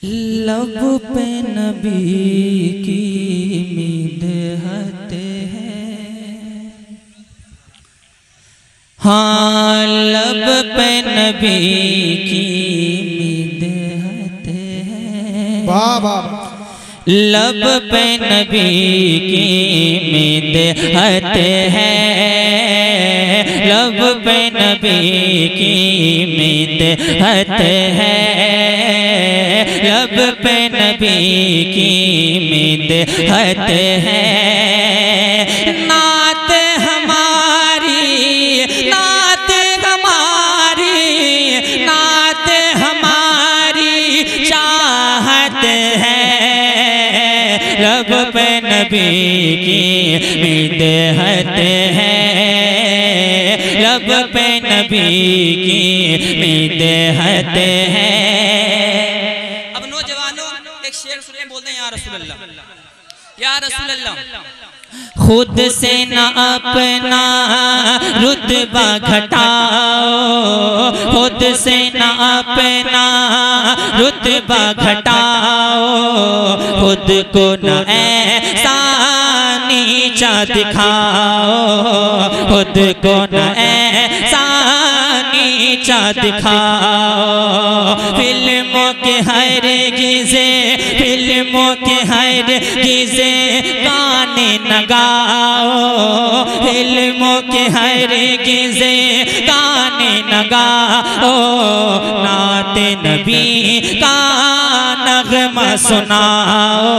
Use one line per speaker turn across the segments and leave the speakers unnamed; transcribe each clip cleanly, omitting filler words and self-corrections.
लब पे नबी की मिदहत है, हाँ लब पे नबी की मिदहत है।
बाबा
लब पे नबी की मिदहत है, लब पे नबी की मिदहत है, लब पे नबी की मिदहत है। नात हमारी, नात हमारी, नात हमारी चाहत है, लब पे नबी की मिदहत है, लब पे नबी की मिदहत है। अब नौजवानों एक शेर सुने, बोलते हैं या रसूल अल्लाह, या रसूल अल्लाह। खुद से न अपना रुतबा घटाओ, खुद से न अपना रुतबा घटाओ, खुद को न ऐसा नीचा दिखाओ, खुद को न ऐसा नीचा दिखाओ। फिल्मों के हर गिज़े, फिल्मों के हर गिज़े गाने न गाओ, फिल्मों के हर गिज़े गाने न गाओ, नाते नबी का नगमा सुनाओ,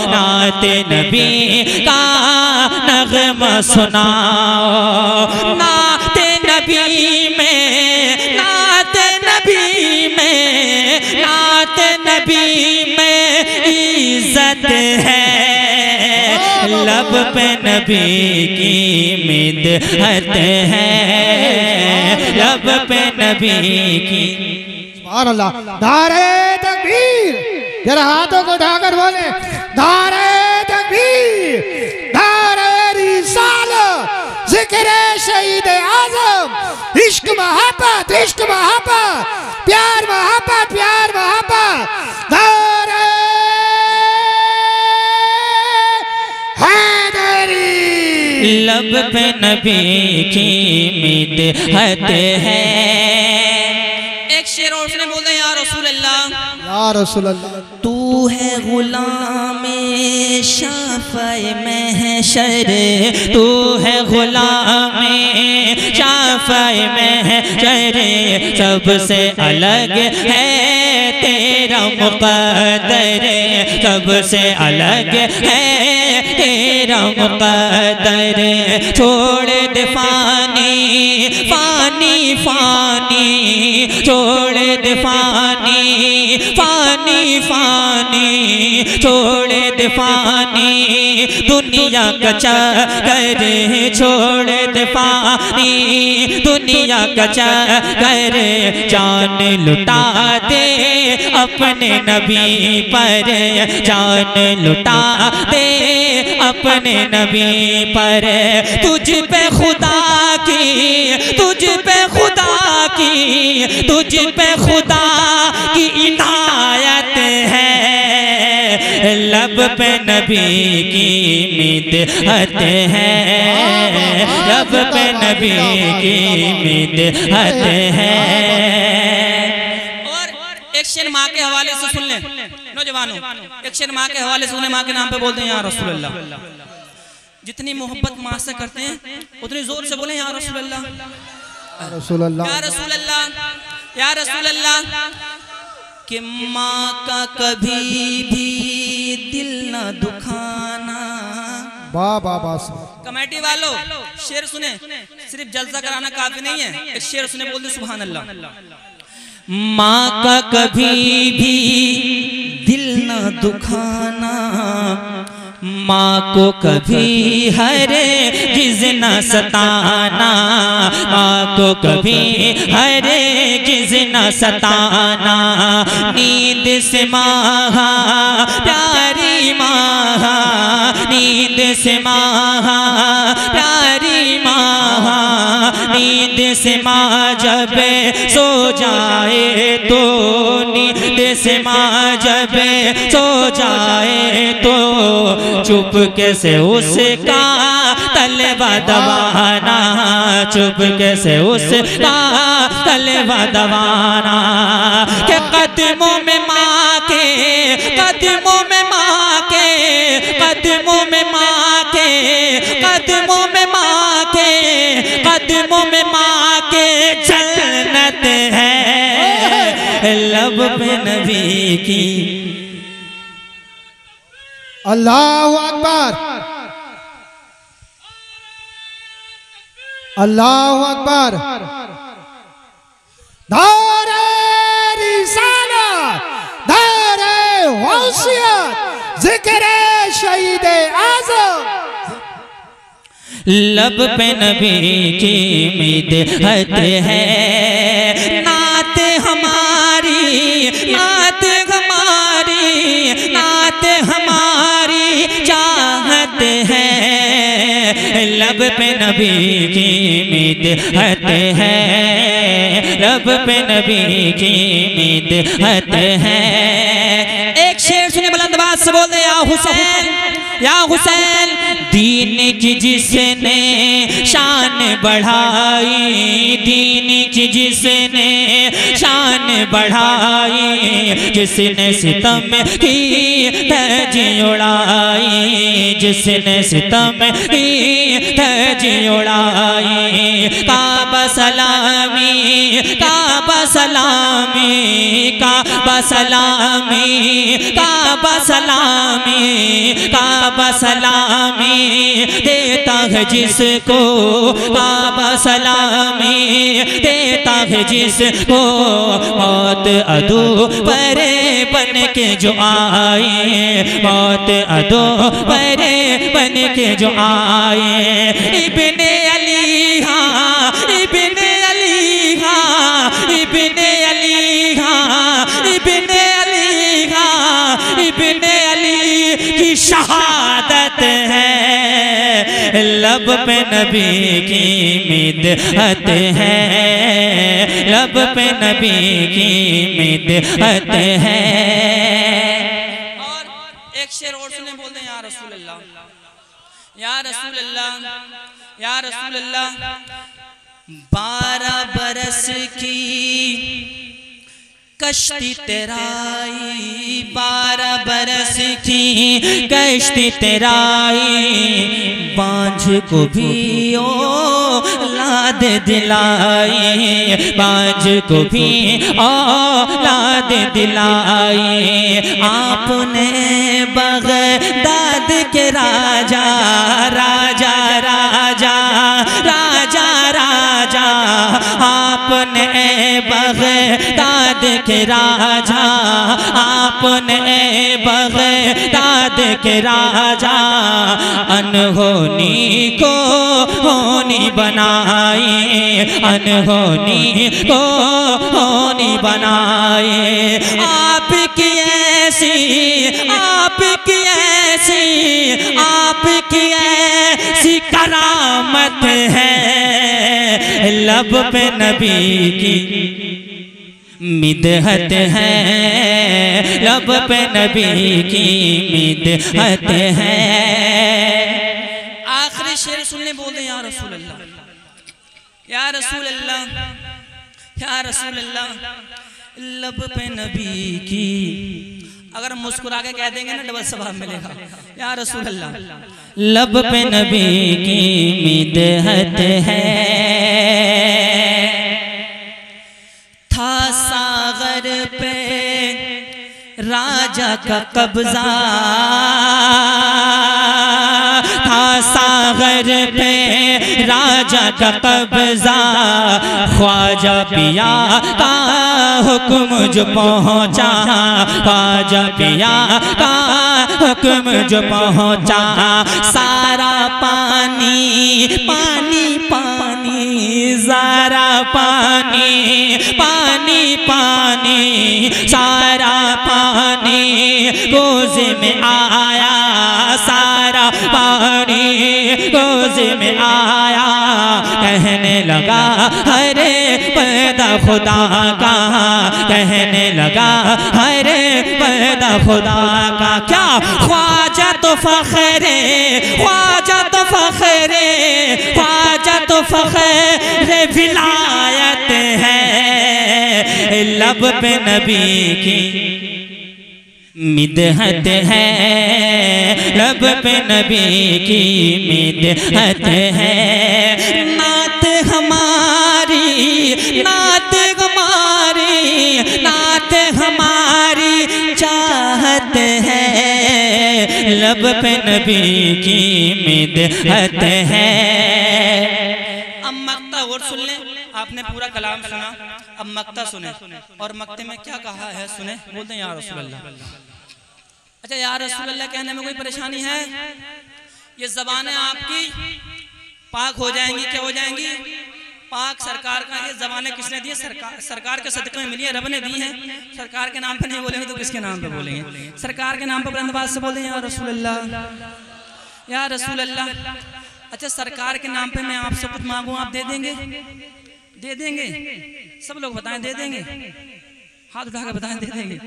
नाते नबी का नगमा सुनाओ। नाते नबी में, नाते नबी में, नाते नबी में इज्जत है, लब पे नबी की मिदहत है, लब पे नबी की।
सुभान अल्लाह। नारे तकबीर, जरा हाथों को उठाकर बोले नारे तकबीर, नारे रिसालत, जिक्र शहीद आज़म, इश्क मोहब्बत, इश्क मोहब्बत, प्यार मोहब्बत, प्यार मोहब्बत, नारे हैदरी।
लब पे नबी की मिदहत है। एक शेर और उसने बोल दिया या रसूल अल्लाह,
या रसूल अल्लाह।
तू है गुलाम शाफ़े महशर, तू है गुलाम शाफ़े महशर, सबसे अलग है तेरा मुक़द्दर, सबसे अलग है तेरा मुक़द्दर। छोड़ दे फानी फानी फानी, छोड़ दे फानी फानी फानी, छोड़ दे फानी दुनिया का चक्कर, छोड़ दे फानी दुनिया का चक्कर, जान लुटा दे अपने नबी पर, जान लुटा दे अपने नबी पर। तुझ पे खुदा की, तुझ पे खुदा की, तुझ पे खुदा की इनायत है, लब पे नबी की मिदहत है, लब पे नबी की मिदहत है। और एक शेर माँ के हवाले से सुन लें नौजवानों, एक शेर माँ के हवाले से सुने, माँ के नाम पे बोलते हैं या रसूल अल्लाह। जितनी मोहब्बत माँ से करते हैं उतनी जोर से बोले या रसूल अल्लाह,
या रसूल अल्लाह,
या रसूल अल्लाह, या रसूल अल्लाह। कि माँ का कभी भी दिल न दुखाना।
वाह वाह वाह।
कमेटी वालों शेर सुने, सिर्फ जलसा कराना काफी नहीं है, एक शेर सुने, बोल दे सुभान अल्लाह। माँ का कभी भी दिल न दुखाना, माँ को कभी हरगिज़ न सताना, माँ को कभी हरगिज़ न सताना। नींद से माँ प्यारी माँ, नींद से माँ प्यारी माँ, नींद से माँ जब सो जाए तो नींद से माँ जब सो जाए तो चुपके से उसका तलवा दबाना, चुपके से उसका तलवा दबाना। के कदमों में माँ के, कदमों में माँ के, कदमों में माँ के, कदमों में माँ के, कदमों में माँ के जन्नत है। लब पे नबी की।
अल्लाहु अकबर, अल्लाहु अकबर। नारे रिसालत, नारे गौसियत, जिक्र शहीद आज़म।
लब पे नबी की मिदहत है, नात हमारी, नात हमारी, नात हमारी चाहत है। लब पे नबी की मिदहत है, लब पे नबी की मिदहत है। एक शेर सुने बुलंद आवाज से बोल दे, या हुसैन, या हुसैन। दीन की जिसने शान बढ़ाई, दीन की जिसने शान बढ़ाई, जिसने सितम की धज उड़ाई, जिसने सितम की धज उड़ाई। काबा सलामी, काबा सलामी, काबा सलामी, काबा सलामी, काबा सलामी देता है जिसको, काबा सलामी देता है जिसको। मौत अदू परे बन के जो आए, मौत अदू परे बन के जो आए। इब्ने अली हाँ, इब्ने अली हाँ, इब्ने अली हाँ, इब्ने अली हाँ, इब्ने अली की शहादत है। लब पे नबी की मिदहत है, लब पे नबी की मिदहत है। और एक शेर और सुने, बोल दें या रसूल अल्लाह, या रसूल अल्लाह, या रसूल अल्लाह। 12 बरस की कश्ती तेराई, 12 बरस की कश्ती तेराई। बांझ को भी औलाद दिलाई, बांझ को भी औलाद दिलाई। आपने बगदाद के राजा, राजा राजा राजा राजा, आपने बगदाद के राजा, आपने बगदाद के राजा। अनहोनी को होनी बनाए, अनहोनी को होनी बनाए। आपकी ऐसी, आपकी ऐसी, आपकी ऐसी करामत है। लब पे नबी की मिदहत है, लब पे नबी की मिदहत है। आखिरी शेर सुनने बोल दे, या रसूल अल्लाह, या रसूल अल्लाह, या रसूल अल्लाह। लब पे नबी की, अगर मुस्कुरा के कह देंगे ना डबल सवाब मिलेगा। या रसूल अल्लाह, लब पे नबी की मिदहत है। था सागर पे राजा का कब्जा, था सागर पे राजा का कब्जा। ख्वाजा पिया का हुक्म जो पहुँचा, ख्वाजा पिया का हुक्म जो पहुँचा। सारा पानी पानी पानी, सारा पानी पानी पानी, सारा पानी गोज़े में आया, सारा पानी गोज़े में आया। कहने लगा हरे पैदा खुदा का, कहने लगा हरे पैदा खुदा का। क्या ख्वाजा तो फखरे, ख्वाजा तो फखरे, ख्वाजा तो फखरे विलायत है, लब पे नबी की मिदहत है, लब पे नबी की मिदहत है। नात हमारी, नात हमारी, नात हमारी चाहत है, लब पे नबी की मिदहत है। अब मक्ता और सुन लें, आपने पूरा कलाम सुना, अब मक्ता सुने और मक्ते में क्या कहा है सुने। बोलते हैं या रसूल अल्लाह। अच्छा या रसूल अल्लाह कहने में कोई परेशानी है? ये ज़बानें आपकी पाक हो जाएंगी। क्या हो जाएंगी? पाक। सरकार का ये ज़बानें किसने दी? सरकार के सदक़े में मिली है, रब ने दी है। सरकार के नाम पे नहीं बोलेंगे तो किसके नाम पे बोलेंगे? सरकार के नाम पे बुलंदबाज़ से बोलें या रसूल अल्लाह, या रसूल अल्लाह। अच्छा सरकार के नाम पे मैं आपसे कुछ मांगूं, आप दे देंगे? दे देंगे? सब लोग बताएं दे देंगे, हाथ उठा कर बताएं दे देंगे।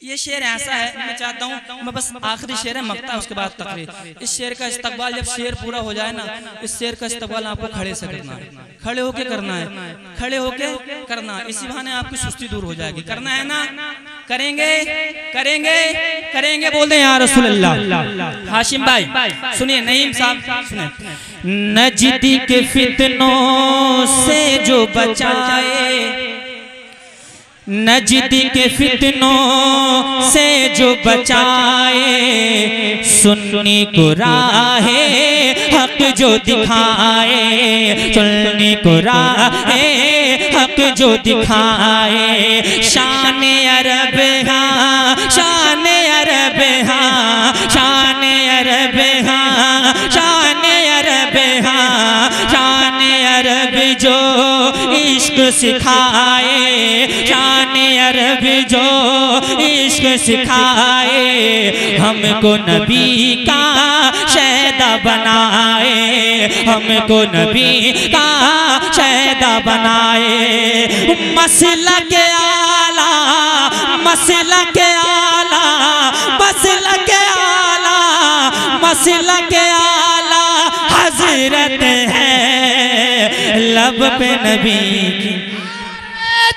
ये शेर ऐसा है, मैं चाहता हूँ मैं बस आखिरी शेर है मक्ता, उसके बाद तकरीर। इस शेर का इस्तकबाल जब शेर पूरा हो जाए ना, इस शेर का इस्तकबाल आपको खड़े से करना है, खड़े होके करना है, खड़े होके करना। इसी बहाने आपकी सुस्ती दूर हो जाएगी। करना है ना? करेंगे करेंगे करेंगे। बोल दें या रसूल अल्लाह। हाशिम भाई सुनिए, नईम साहब सुनिए। नजदी के फितनों से जो बचाए, नजदी के फितनों से जो बचाए, सुन्नी को राहे हक जो दिखाए, सुन्नी को राहे हक जो दिखाए। शान अरब हाँ, शान अरब हाँ, शान अरब हाँ, शान अरब हाँ, शान अरब जो इश्क सिखाए, शान अरब जो इश्क सिखाए। हमको नबी का शहदा बनाए, हमको नबी का शहदा बनाए। मसला के आला, मसला के आला, मसला के आला, मसला के आला हजरत है, लब पे नबी की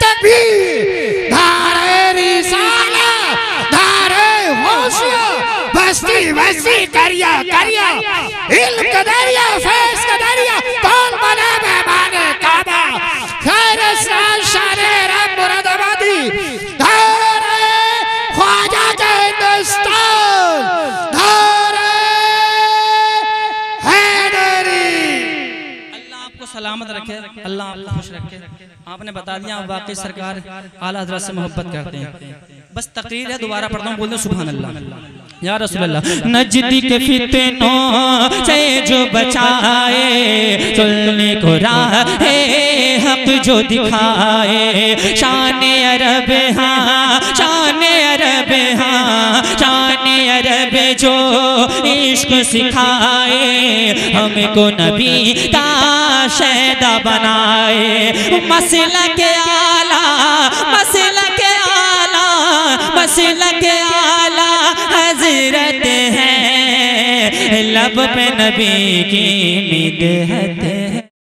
तकबीर, धारे रिसालत, धारे होशियत, बस्ती बस्ती करिया करिया, इल्म का दरिया, फैज़ का दरिया, कौन बने मेहमाने काबा, खैर इस्लाम शाने रब मुरादाबादी, धारे ख्वाजा के हिंदुस्तान, धारे हैदरी।
अल्लाह आपको सलामत रखे, अल्लाह आपको खुश रखे। आपने बता दिया वाकई सरकार आला हज़रत से मोहब्बत करते हैं। बस तकरीर है, दोबारा पढ़ता हूँ, बोल दो सुभान अल्लाह या रसूल अल्लाह। नजदी के फितनों से जो बचाए, चलने को राहे हक जो दिखाए। शान अरब हाँ, शान अरब हाँ, शान अरब जो इश्क सिखाए। हमको नबी का शहदा बनाए। मसला के आला, मसला के आला, मसला के आला हजरत है, लब पे नबी की मिदहत है।